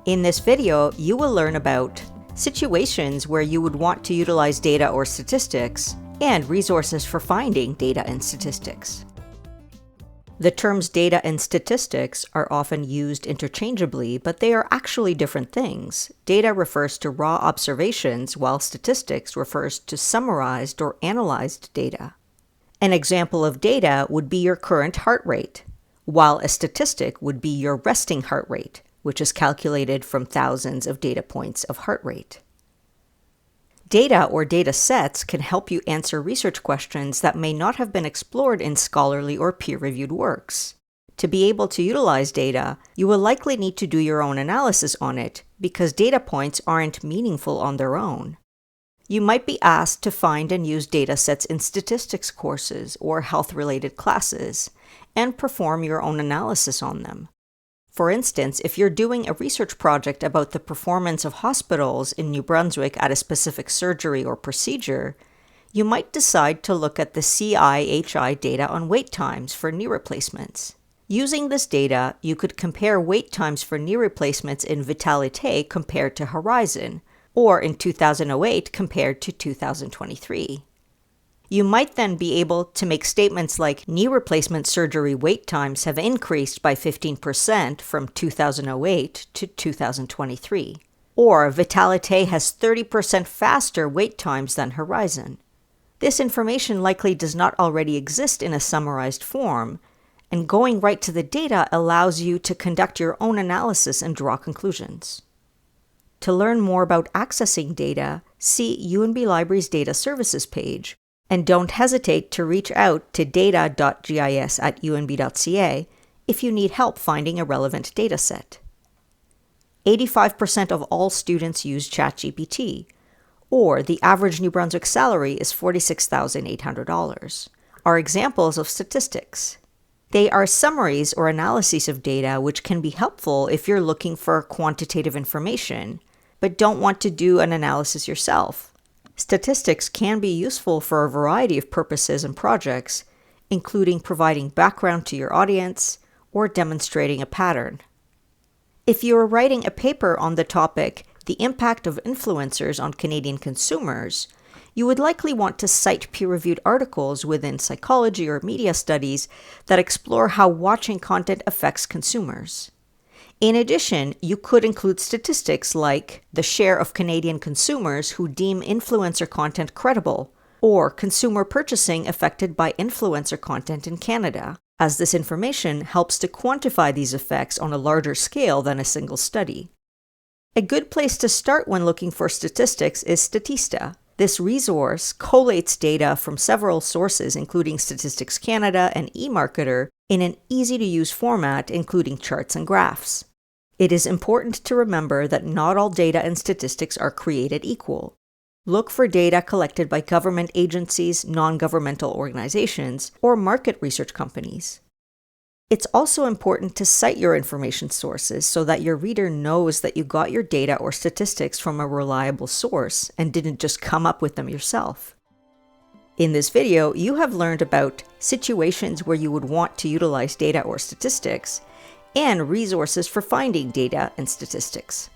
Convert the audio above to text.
In this video, you will learn about situations where you would want to utilize data or statistics, and resources for finding data and statistics. The terms data and statistics are often used interchangeably, but they are actually different things. Data refers to raw observations, while statistics refers to summarized or analyzed data. An example of data would be your current heart rate, while a statistic would be your resting heart rate, which is calculated from thousands of data points of heart rate. Data or data sets can help you answer research questions that may not have been explored in scholarly or peer-reviewed works. To be able to utilize data, you will likely need to do your own analysis on it because data points aren't meaningful on their own. You might be asked to find and use data sets in statistics courses or health-related classes and perform your own analysis on them. For instance, if you're doing a research project about the performance of hospitals in New Brunswick at a specific surgery or procedure, you might decide to look at the CIHI data on wait times for knee replacements. Using this data, you could compare wait times for knee replacements in Vitalité compared to Horizon, or in 2008 compared to 2023. You might then be able to make statements like knee replacement surgery wait times have increased by 15% from 2008 to 2023, or Vitalité has 30% faster wait times than Horizon. This information likely does not already exist in a summarized form, and going right to the data allows you to conduct your own analysis and draw conclusions. To learn more about accessing data, see UNB Library's Data Services page, and don't hesitate to reach out to data.gis@unb.ca if you need help finding a relevant dataset. 85% of all students use ChatGPT, or the average New Brunswick salary is $46,800, are examples of statistics. They are summaries or analyses of data which can be helpful if you're looking for quantitative information, but don't want to do an analysis yourself. Statistics can be useful for a variety of purposes and projects, including providing background to your audience or demonstrating a pattern. If you are writing a paper on the topic, The Impact of Influencers on Canadian Consumers, you would likely want to cite peer-reviewed articles within psychology or media studies that explore how watching content affects consumers. In addition, you could include statistics like the share of Canadian consumers who deem influencer content credible, or consumer purchasing affected by influencer content in Canada, as this information helps to quantify these effects on a larger scale than a single study. A good place to start when looking for statistics is Statista. This resource collates data from several sources, including Statistics Canada and eMarketer, in an easy-to-use format, including charts and graphs. It is important to remember that not all data and statistics are created equal. Look for data collected by government agencies, non-governmental organizations, or market research companies. It's also important to cite your information sources so that your reader knows that you got your data or statistics from a reliable source and didn't just come up with them yourself. In this video, you have learned about situations where you would want to utilize data or statistics, and resources for finding data and statistics.